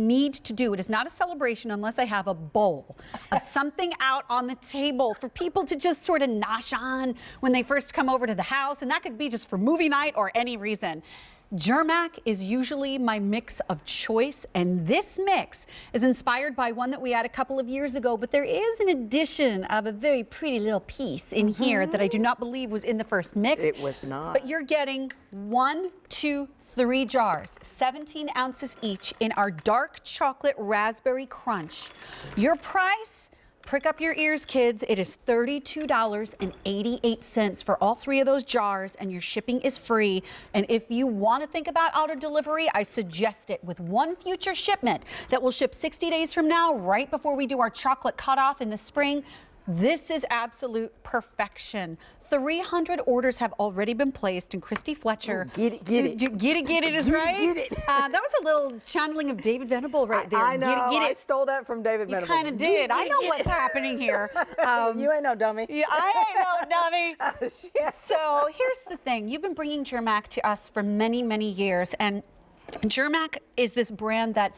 need to do. It is not a celebration unless I have a bowl of something out on the table for people to just sort of nosh on when they first come over to the house. And that could be just for movie night or any reason. Germack is usually my mix of choice, and this mix is inspired by one that we had a couple of years ago, but there is an addition of a very pretty little piece in here that I do not believe was in the first mix. It was not. But you're getting 1, 2, 3 jars, 17 ounces each in our dark chocolate raspberry crunch. Your price, prick up your ears, kids. It is $32.88 for all 3 of those jars, and your shipping is free. And if you want to think about auto delivery, I suggest it with one future shipment that will ship 60 days from now, right before we do our chocolate cutoff in the spring. This is absolute perfection. 300 orders have already been placed, and Christy Fletcher. Oh, get it, get it. Get it is right. Get it. That was a little channeling of David Venable right there. I know. Get it. I stole that from David Venable. You kind of did. I know what's happening here. You ain't no dummy. Yeah, I ain't no dummy. So here's the thing. You've been bringing Germack to us for many, many years, and Germack is this brand that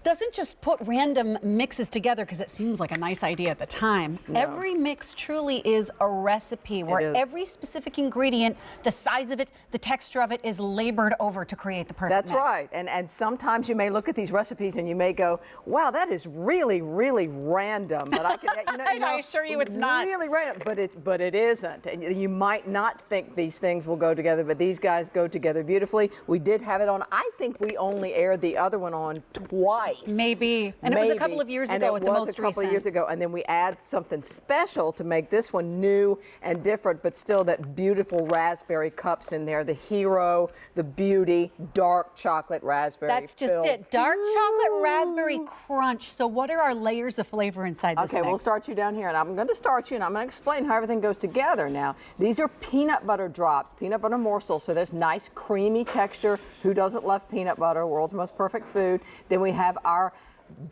doesn't just put random mixes together because it seems like a nice idea at the time. No. Every mix truly is a recipe where every specific ingredient, the size of it, the texture of it is labored over to create the perfect That's mix. right. And sometimes you may look at these recipes and you may go, wow, that is really, really random. But I can, I assure you it's not. Really random, but it isn't. And you might not think these things will go together, but these guys go together beautifully. We did have it on. I think we only aired the other one on twice. Maybe. And it was a couple of years ago at the most recent. It was a couple of years ago, and then we add something special to make this one new and different, but still that beautiful raspberry cups in there, the hero, the beauty, dark chocolate raspberry. That's just it. Dark chocolate raspberry crunch. So what are our layers of flavor inside this Okay, mix? we'll start you down here, and I'm going to start you, and I'm going to explain how everything goes together now. These are peanut butter drops, peanut butter morsels, so there's nice creamy texture. Who doesn't love peanut butter? World's most perfect food. Then we have our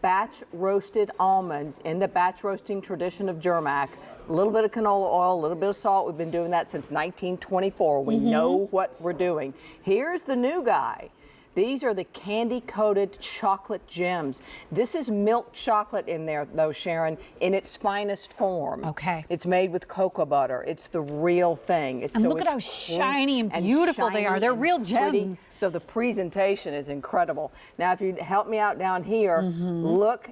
batch roasted almonds in the batch roasting tradition of Germack. A little bit of canola oil, a little bit of salt. We've been doing that since 1924. We know what we're doing. Here's the new guy. These are the candy-coated chocolate gems. This is milk chocolate in there, though, Sharon, in its finest form. Okay. It's made with cocoa butter. It's the real thing. And look at how shiny and beautiful they are. They're real gems. So the presentation is incredible. Now, if you help me out down here, look.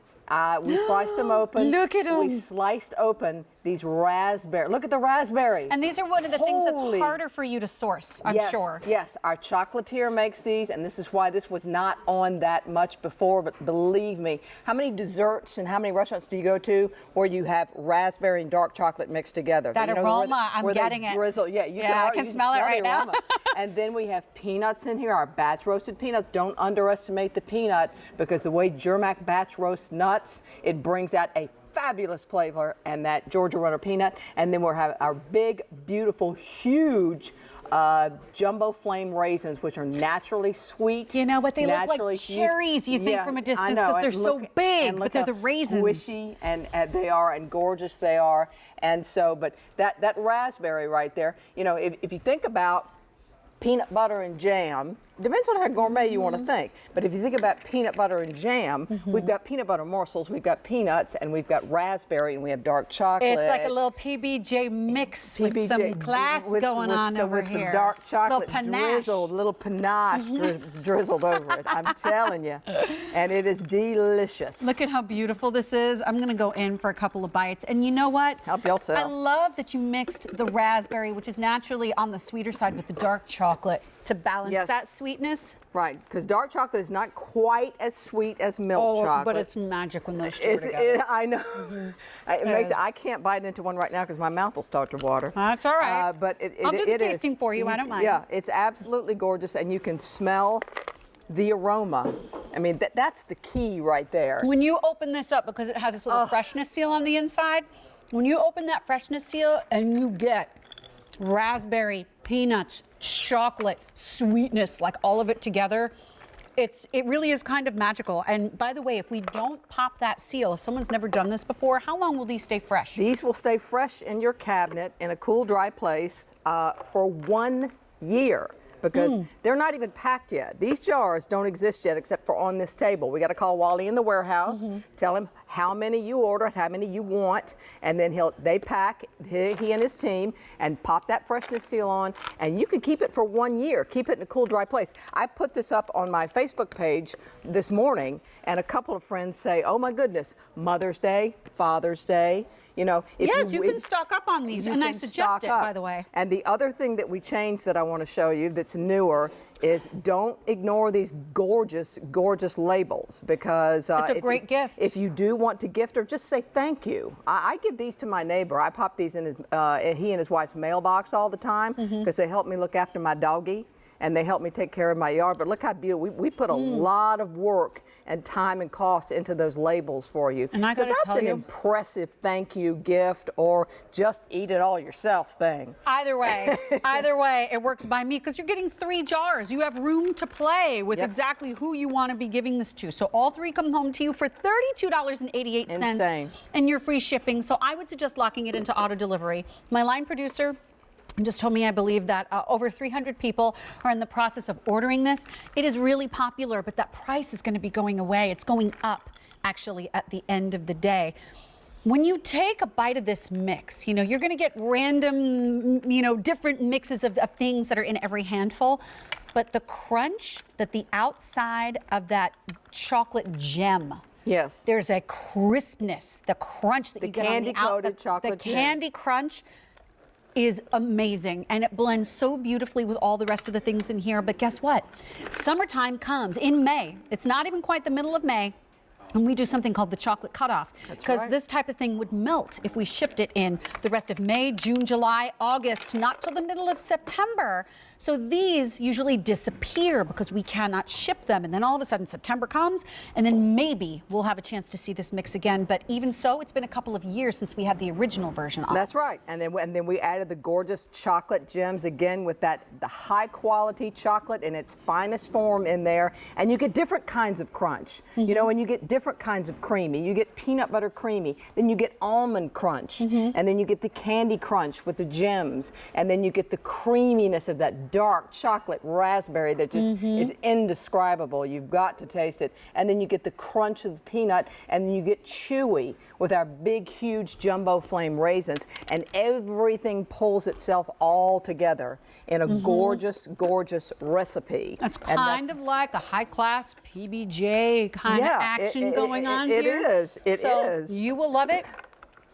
We sliced them open. Look at them. We sliced open these raspberry. Look at the raspberry. And these are one of the things that's harder for you to source, I'm sure. Yes, our chocolatier makes these, and this is why this was not on that much before, but believe me, how many desserts and how many restaurants do you go to where you have raspberry and dark chocolate mixed together? That aroma, I'm getting it. Drizzle. Yeah, I can smell it right now. And then we have peanuts in here, our batch roasted peanuts. Don't underestimate the peanut, because the way Germack batch roasts nuts, it brings out a fabulous flavor, and that Georgia Runner peanut. And then we'll have our big, beautiful, huge jumbo flame raisins, which are naturally sweet. You know what? They look like cherries, you think, from a distance, because they're so big, but they're the raisins. Squishy and they are, and gorgeous they are. And so, but that raspberry right there, you know, if you think about peanut butter and jam, depends on how gourmet you want to think. But if you think about peanut butter and jam, we've got peanut butter morsels, we've got peanuts, and we've got raspberry, and we have dark chocolate. It's like a little PBJ mix with some class going on over with here. Some dark chocolate drizzled, little panache drizzled over it. I'm telling you. And it is delicious. Look at how beautiful this is. I'm going to go in for a couple of bites. And you know what? Help yourself. I love that you mixed the raspberry, which is naturally on the sweeter side, with the dark chocolate to balance that sweetness. Right, because dark chocolate is not quite as sweet as milk chocolate. But it's magic when those two are together. I know. It makes I can't bite into one right now because my mouth will start to water. That's all right. But I'll do the tasting for you. I don't mind. Yeah, it's absolutely gorgeous, and you can smell the aroma. I mean, that's the key right there. When you open this up, because it has this little freshness seal on the inside, when you open that freshness seal and you get raspberry, peanuts, chocolate, sweetness, like all of it together, it really is kind of magical. And by the way, if we don't pop that seal, if someone's never done this before, how long will these stay fresh? These will stay fresh in your cabinet in a cool, dry place for 1 year. because they're not even packed yet. These jars don't exist yet except for on this table. We got to call Wally in the warehouse, tell him how many you order, how many you want, and then they pack, he and his team, and pop that freshness seal on, and you can keep it for 1 year. Keep it in a cool, dry place. I put this up on my Facebook page this morning, and a couple of friends say, oh my goodness, Mother's Day, Father's Day. You know, Yes, you can stock up on these, and I suggest it, by the way. And the other thing that we changed that I want to show you that's newer is don't ignore these gorgeous, gorgeous labels, because It's a great gift. If you do want to gift or just say thank you. I give these to my neighbor. I pop these in he and his wife's mailbox all the time because they help me look after my doggie. And they help me take care of my yard. But look how beautiful. We put a lot of work and time and cost into those labels for you. And I so gotta that's tell an you, impressive thank you gift or just eat it all yourself thing. Either way, it works by me because you're getting 3 jars. You have room to play with exactly who you want to be giving this to. So all 3 come home to you for $32.88. Insane. And your free shipping. So I would suggest locking it into auto delivery. My line producer just told me, I believe, that over 300 people are in the process of ordering this. It is really popular, but that price is going to be going away. It's going up, actually, at the end of the day. When you take a bite of this mix, you know, you're going to get random, you know, different mixes of things that are in every handful. But the crunch that the outside of that chocolate gem, Yes. there's a crispness, the crunch that you get on the candy-coated chocolate the gem. candy crunch is amazing, and it blends so beautifully with all the rest of the things in here. But guess what? Summertime comes in May. It's not even quite the middle of May. And we do something called the chocolate cutoff, because this type of thing would melt if we shipped it in the rest of May, June, July, August, not till the middle of September. So these usually disappear because we cannot ship them. And then all of a sudden September comes, and then maybe we'll have a chance to see this mix again. But even so, it's been a couple of years since we had the original version on. That's right. And then we added the gorgeous chocolate gems again with the high quality chocolate in its finest form in there. And you get different kinds of crunch. You know, and you get different kinds of creamy. You get peanut butter creamy, then you get almond crunch, and then you get the candy crunch with the gems, and then you get the creaminess of that dark chocolate raspberry that just is indescribable. You've got to taste it. And then you get the crunch of the peanut, and then you get chewy with our big, huge jumbo flame raisins, and everything pulls itself all together in a gorgeous, gorgeous recipe. That's kind of like a high-class PBJ kind of action going on here. It is. It so is. You will love it.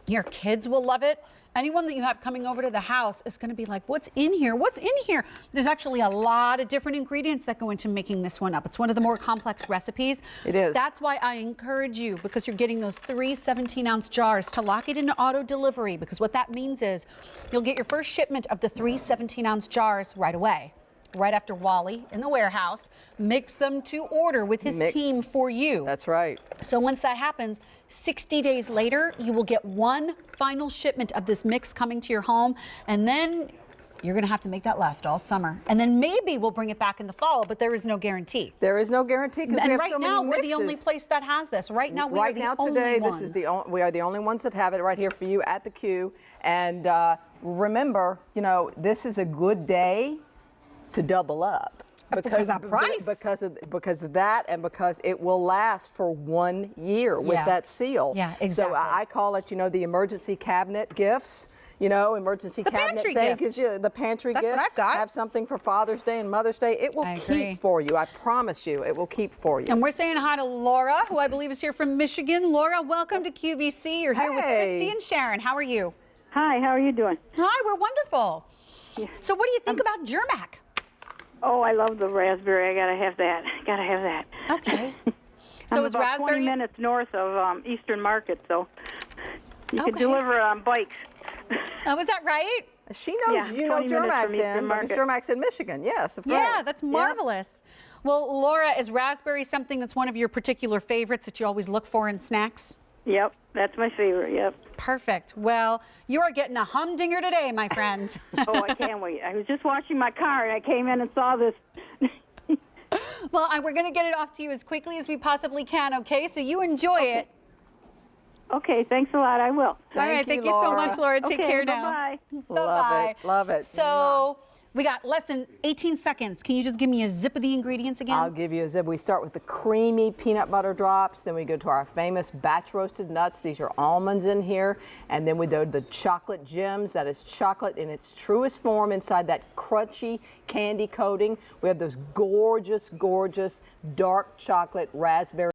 Your kids will love it. Anyone that you have coming over to the house is going to be like, what's in here? What's in here? There's actually a lot of different ingredients that go into making this one up. It's one of the more complex recipes. It is. That's why I encourage you, because you're getting those 3 17-ounce jars, to lock it into auto delivery, because what that means is you'll get your first shipment of the 3 17-ounce jars right away. Right after Wally in the warehouse makes them to order with his team for you. That's right. So once that happens, 60 days later, you will get one final shipment of this mix coming to your home, and then you're going to have to make that last all summer. And then maybe we'll bring it back in the fall, but there is no guarantee. There is no guarantee because we have right so many now, mixes. we're the only place that has this. Right now, we are the only today, ones. this is we are the only ones that have it right here for you at the Q. And remember, you know, this is a good day to double up because that price, because of that, and because it will last for 1 year with that seal. Yeah, exactly. So I call it, you know, the emergency cabinet gifts. You know, emergency cabinet thing, the pantry gift. That's what I've got. Have something for Father's Day and Mother's Day. It will keep for you. I promise you, it will keep for you. And we're saying hi to Laura, who I believe is here from Michigan. Laura, welcome to QVC. You're here with Christy and Sharon. How are you? Hi, how are you doing? Hi, we're wonderful. Yeah. So what do you think about Germack? Oh, I love the raspberry. I gotta have that. Gotta have that. Okay. So I'm it's about raspberry. 20 minutes north of Eastern Market, so you can Okay. deliver it on bikes. Oh, is that right? She knows, Yeah, you know 20 minutes Germack from Eastern then, because Market. Germack's in Michigan. Yes, of course. Yeah, that's marvelous. Well, Laura, is raspberry something that's one of your particular favorites that you always look for in snacks? Yep, that's my favorite. Yep. Perfect. Well, you are getting a humdinger today, my friend. Oh, I can't wait. I was just washing my car and I came in and saw this. Well, we're going to get it off to you as quickly as we possibly can, okay? So you enjoy it. Okay, thanks a lot. I will. All right, thank you so much, Laura. Take care now. Bye-bye. Bye-bye. Love it. So We got less than 18 seconds. Can you just give me a zip of the ingredients again? I'll give you a zip. We start with the creamy peanut butter drops, then we go to our famous batch roasted nuts. These are almonds in here, and then we do the chocolate gems. That is chocolate in its truest form inside that crunchy candy coating. We have those gorgeous, gorgeous dark chocolate raspberry